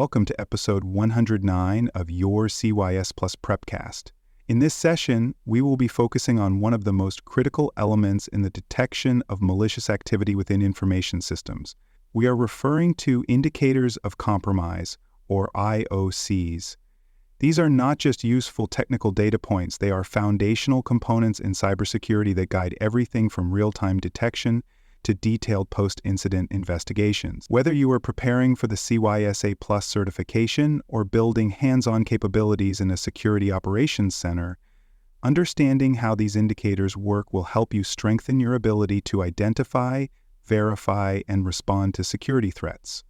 welcome to episode 109 of your CYS Plus Prepcast. In this session, we will be focusing on one of the most critical elements in the detection of malicious activity within information systems. We are referring to indicators of compromise, or IOCs. These are not just useful technical data points, they are foundational components in cybersecurity that guide everything from real-time detection to detailed post-incident investigations. Whether you are preparing for the CYSA Plus certification or building hands-on capabilities in a security operations center, understanding how these indicators work will help you strengthen your ability to identify, verify, and respond to security threats.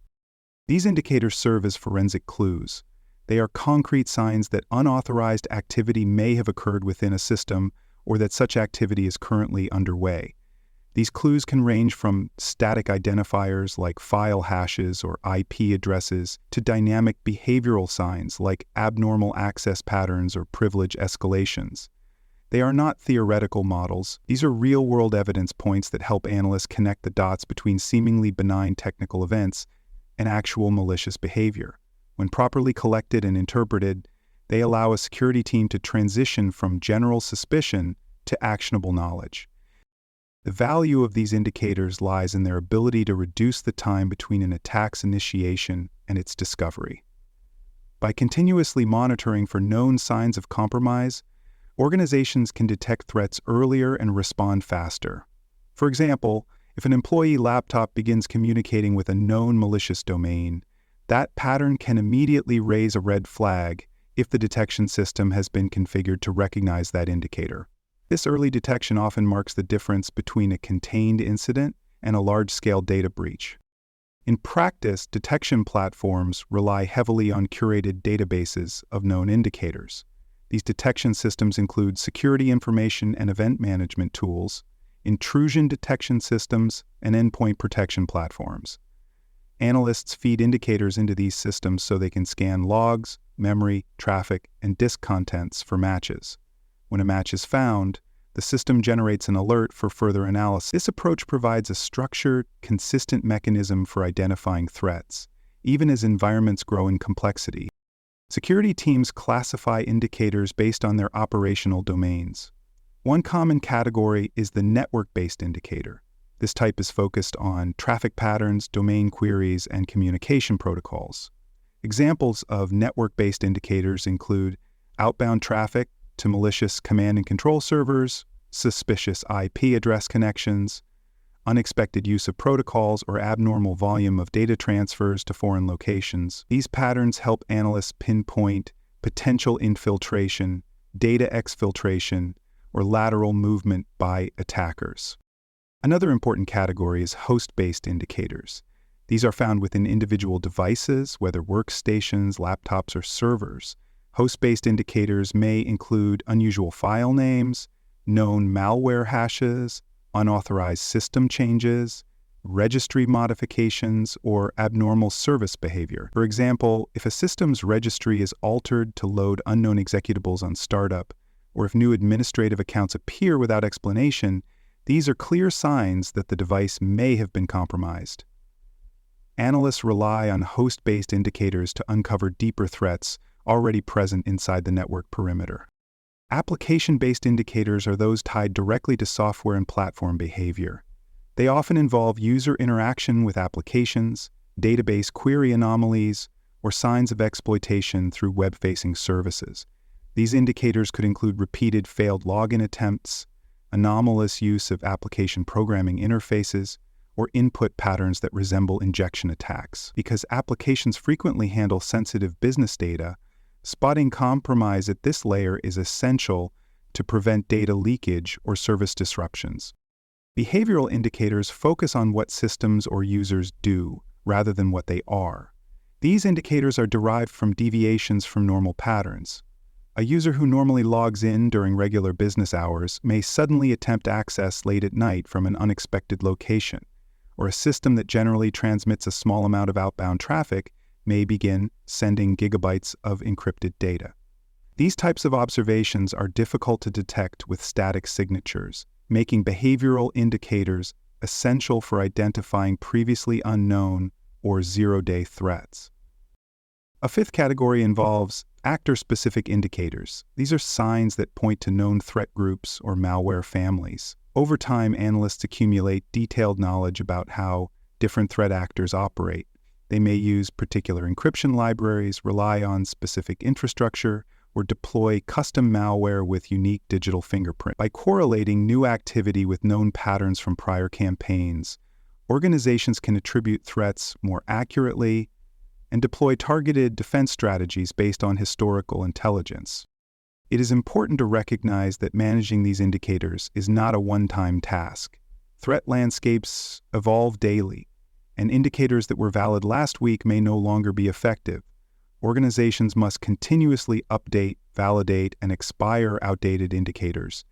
These indicators serve as forensic clues. They are concrete signs that unauthorized activity may have occurred within a system or that such activity is currently underway. These clues can range from static identifiers like file hashes or IP addresses to dynamic behavioral signs like abnormal access patterns or privilege escalations. They are not theoretical models. These are real-world evidence points that help analysts connect the dots between seemingly benign technical events and actual malicious behavior. When properly collected and interpreted, they allow a security team to transition from general suspicion to actionable knowledge. The value of these indicators lies in their ability to reduce the time between an attack's initiation and its discovery. By continuously monitoring for known signs of compromise, organizations can detect threats earlier and respond faster. For example, if an employee laptop begins communicating with a known malicious domain, that pattern can immediately raise a red flag if the detection system has been configured to recognize that indicator. This early detection often marks the difference between a contained incident and a large-scale data breach. In practice, detection platforms rely heavily on curated databases of known indicators. These detection systems include security information and event management tools, intrusion detection systems, and endpoint protection platforms. Analysts feed indicators into these systems so they can scan logs, memory, traffic, and disk contents for matches. When a match is found, the system generates an alert for further analysis. This approach provides a structured, consistent mechanism for identifying threats, even as environments grow in complexity. Security teams classify indicators based on their operational domains. One common category is the network-based indicator. This type is focused on traffic patterns, domain queries, and communication protocols. Examples of network-based indicators include outbound traffic to malicious command and control servers, suspicious IP address connections, unexpected use of protocols, or abnormal volume of data transfers to foreign locations. These patterns help analysts pinpoint potential infiltration, data exfiltration, or lateral movement by attackers. Another important category is host-based indicators. These are found within individual devices, whether workstations, laptops, or servers. Host-based indicators may include unusual file names, known malware hashes, unauthorized system changes, registry modifications, or abnormal service behavior. For example, if a system's registry is altered to load unknown executables on startup, or if new administrative accounts appear without explanation, these are clear signs that the device may have been compromised. Analysts rely on host-based indicators to uncover deeper threats already present inside the network perimeter. Application-based indicators are those tied directly to software and platform behavior. They often involve user interaction with applications, database query anomalies, or signs of exploitation through web-facing services. These indicators could include repeated failed login attempts, anomalous use of application programming interfaces, or input patterns that resemble injection attacks. Because applications frequently handle sensitive business data, spotting compromise at this layer is essential to prevent data leakage or service disruptions. Behavioral indicators focus on what systems or users do, rather than what they are. These indicators are derived from deviations from normal patterns. A user who normally logs in during regular business hours may suddenly attempt access late at night from an unexpected location, or a system that generally transmits a small amount of outbound traffic may begin sending gigabytes of encrypted data. These types of observations are difficult to detect with static signatures, making behavioral indicators essential for identifying previously unknown or zero-day threats. A fifth category involves actor-specific indicators. These are signs that point to known threat groups or malware families. Over time, analysts accumulate detailed knowledge about how different threat actors operate. They may use particular encryption libraries, rely on specific infrastructure, or deploy custom malware with unique digital fingerprint. By correlating new activity with known patterns from prior campaigns, organizations can attribute threats more accurately and deploy targeted defense strategies based on historical intelligence. It is important to recognize that managing these indicators is not a one-time task. Threat landscapes evolve daily, and indicators that were valid last week may no longer be effective. Organizations must continuously update, validate, and expire outdated indicators.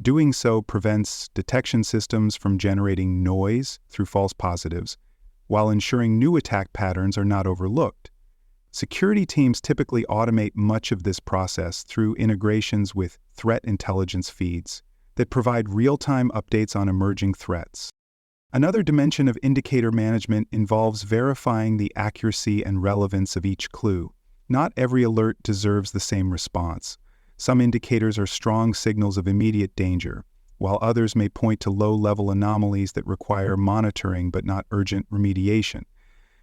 Doing so prevents detection systems from generating noise through false positives, while ensuring new attack patterns are not overlooked. Security teams typically automate much of this process through integrations with threat intelligence feeds that provide real-time updates on emerging threats. Another dimension of indicator management involves verifying the accuracy and relevance of each clue. Not every alert deserves the same response. Some indicators are strong signals of immediate danger, while others may point to low-level anomalies that require monitoring but not urgent remediation.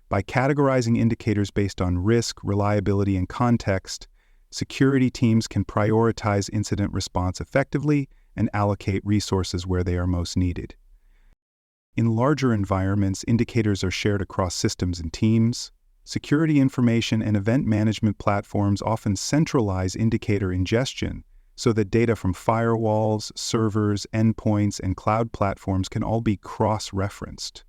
By categorizing indicators based on risk, reliability, and context, security teams can prioritize incident response effectively and allocate resources where they are most needed. In larger environments, indicators are shared across systems and teams. Security information and event management platforms often centralize indicator ingestion so that data from firewalls, servers, endpoints, and cloud platforms can all be cross-referenced.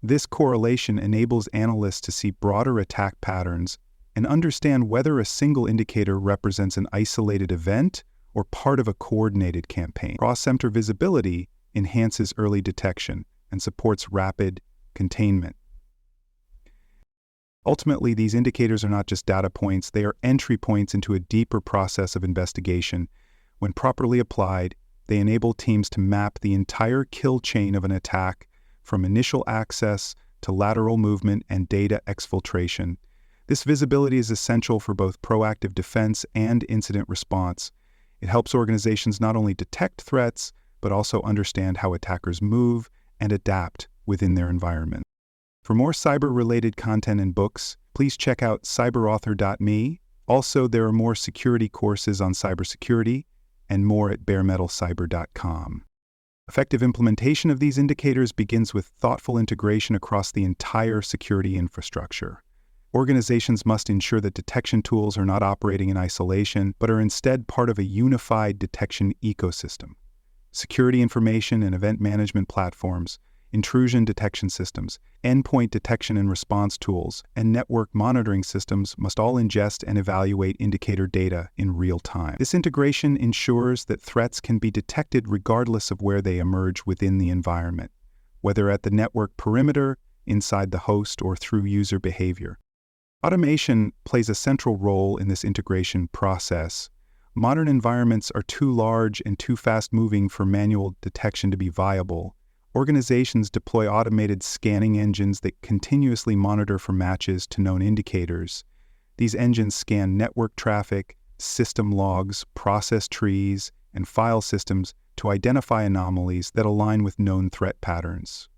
This correlation enables analysts to see broader attack patterns and understand whether a single indicator represents an isolated event or part of a coordinated campaign. Cross-center visibility enhances early detection and supports rapid containment. Ultimately, these indicators are not just data points, they are entry points into a deeper process of investigation. When properly applied, they enable teams to map the entire kill chain of an attack, from initial access to lateral movement and data exfiltration. This visibility is essential for both proactive defense and incident response. It helps organizations not only detect threats, but also understand how attackers move and adapt within their environment. For more cyber-related content and books, please check out cyberauthor.me. Also, there are more security courses on cybersecurity and more at baremetalcyber.com. Effective implementation of these indicators begins with thoughtful integration across the entire security infrastructure. Organizations must ensure that detection tools are not operating in isolation, but are instead part of a unified detection ecosystem. Security information and event management platforms, intrusion detection systems, endpoint detection and response tools, and network monitoring systems must all ingest and evaluate indicator data in real time. This integration ensures that threats can be detected regardless of where they emerge within the environment, whether at the network perimeter, inside the host, or through user behavior. Automation plays a central role in this integration process. Modern environments are too large and too fast-moving for manual detection to be viable. Organizations deploy automated scanning engines that continuously monitor for matches to known indicators. These engines scan network traffic, system logs, process trees, and file systems to identify anomalies that align with known threat patterns.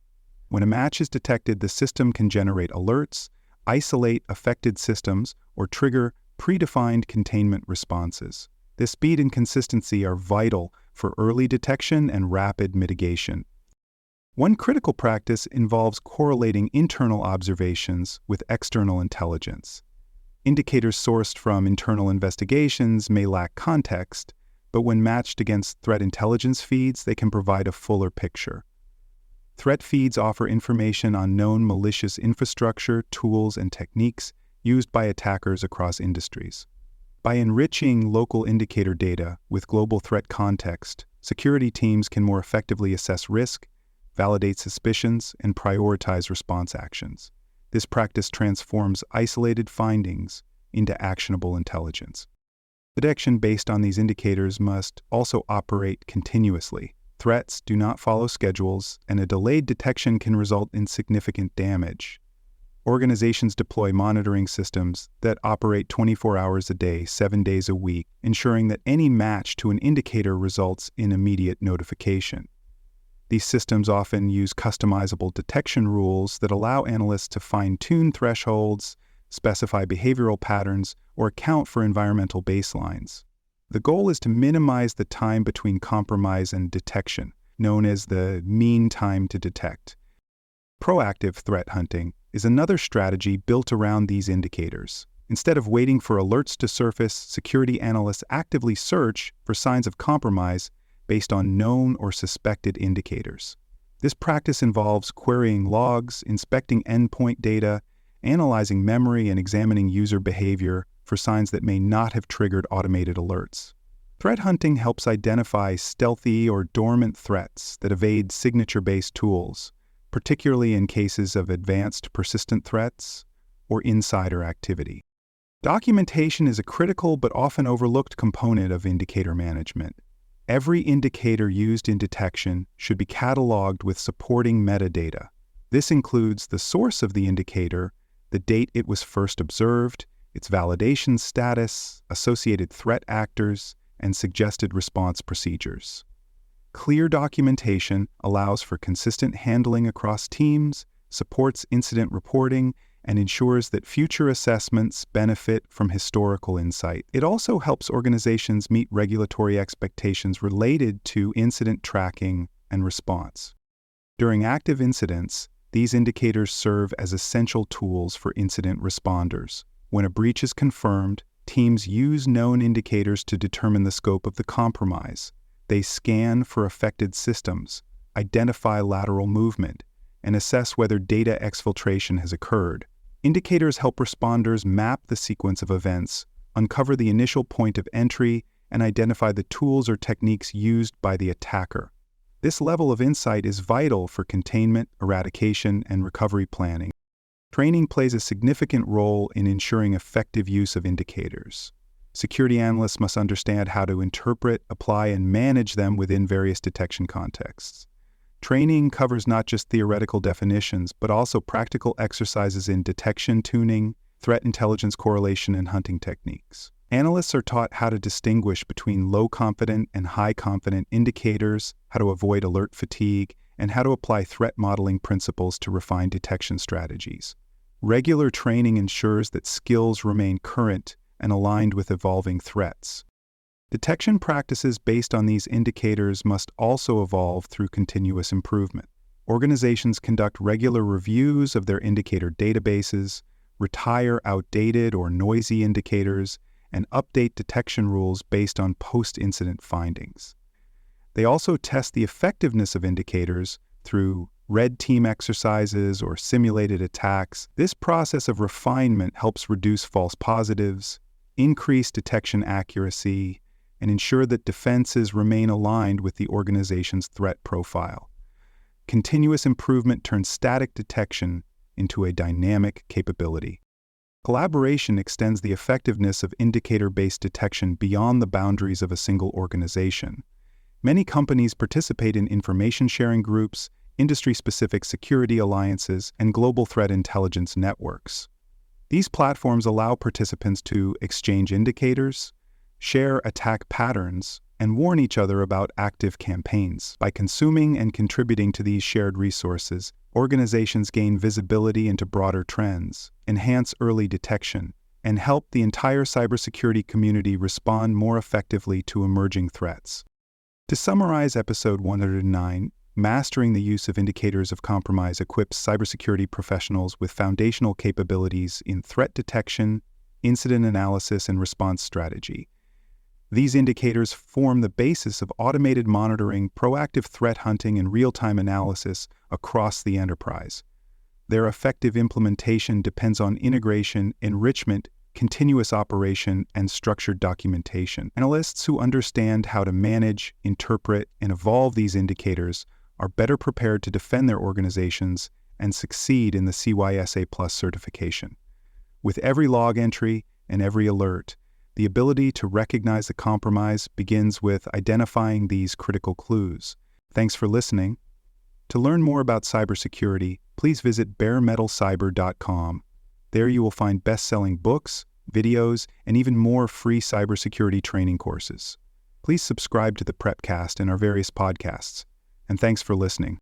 When a match is detected, the system can generate alerts, isolate affected systems, or trigger predefined containment responses. This speed and consistency are vital for early detection and rapid mitigation. One critical practice involves correlating internal observations with external intelligence. Indicators sourced from internal investigations may lack context, but when matched against threat intelligence feeds, they can provide a fuller picture. Threat feeds offer information on known malicious infrastructure, tools, and techniques used by attackers across industries. By enriching local indicator data with global threat context, security teams can more effectively assess risk, validate suspicions, and prioritize response actions. This practice transforms isolated findings into actionable intelligence. Detection based on these indicators must also operate continuously. Threats do not follow schedules, and a delayed detection can result in significant damage. Organizations deploy monitoring systems that operate 24 hours a day, 7 days a week, ensuring that any match to an indicator results in immediate notification. These systems often use customizable detection rules that allow analysts to fine-tune thresholds, specify behavioral patterns, or account for environmental baselines. The goal is to minimize the time between compromise and detection, known as the mean time to detect. Proactive threat hunting is another strategy built around these indicators. Instead of waiting for alerts to surface, security analysts actively search for signs of compromise based on known or suspected indicators. This practice involves querying logs, inspecting endpoint data, analyzing memory, and examining user behavior for signs that may not have triggered automated alerts. Threat hunting helps identify stealthy or dormant threats that evade signature-based tools, particularly in cases of advanced persistent threats or insider activity. Documentation is a critical but often overlooked component of indicator management. Every indicator used in detection should be cataloged with supporting metadata. This includes the source of the indicator, the date it was first observed, its validation status, associated threat actors, and suggested response procedures. Clear documentation allows for consistent handling across teams, supports incident reporting, and ensures that future assessments benefit from historical insight. It also helps organizations meet regulatory expectations related to incident tracking and response. During active incidents, these indicators serve as essential tools for incident responders. When a breach is confirmed, teams use known indicators to determine the scope of the compromise. They scan for affected systems, identify lateral movement, and assess whether data exfiltration has occurred. Indicators help responders map the sequence of events, uncover the initial point of entry, and identify the tools or techniques used by the attacker. This level of insight is vital for containment, eradication, and recovery planning. Training plays a significant role in ensuring effective use of indicators. Security analysts must understand how to interpret, apply, and manage them within various detection contexts. Training covers not just theoretical definitions, but also practical exercises in detection tuning, threat intelligence correlation, and hunting techniques. Analysts are taught how to distinguish between low-confident and high-confident indicators, how to avoid alert fatigue, and how to apply threat modeling principles to refine detection strategies. Regular training ensures that skills remain current and aligned with evolving threats. Detection practices based on these indicators must also evolve through continuous improvement. Organizations conduct regular reviews of their indicator databases, retire outdated or noisy indicators, and update detection rules based on post-incident findings. They also test the effectiveness of indicators through red team exercises or simulated attacks. This process of refinement helps reduce false positives, increase detection accuracy, and ensure that defenses remain aligned with the organization's threat profile. Continuous improvement turns static detection into a dynamic capability. Collaboration extends the effectiveness of indicator-based detection beyond the boundaries of a single organization. Many companies participate in information-sharing groups, industry-specific security alliances, and global threat intelligence networks. These platforms allow participants to exchange indicators, share attack patterns, and warn each other about active campaigns. By consuming and contributing to these shared resources, organizations gain visibility into broader trends, enhance early detection, and help the entire cybersecurity community respond more effectively to emerging threats. To summarize episode 109, mastering the use of indicators of compromise equips cybersecurity professionals with foundational capabilities in threat detection, incident analysis, and response strategy. These indicators form the basis of automated monitoring, proactive threat hunting, and real-time analysis across the enterprise. Their effective implementation depends on integration, enrichment, continuous operation, and structured documentation. Analysts who understand how to manage, interpret, and evolve these indicators are better prepared to defend their organizations and succeed in the CySA Plus certification. With every log entry and every alert, the ability to recognize the compromise begins with identifying these critical clues. Thanks for listening. To learn more about cybersecurity, please visit baremetalcyber.com. There you will find best-selling books, videos, and even more free cybersecurity training courses. Please subscribe to the Prepcast and our various podcasts. And thanks for listening.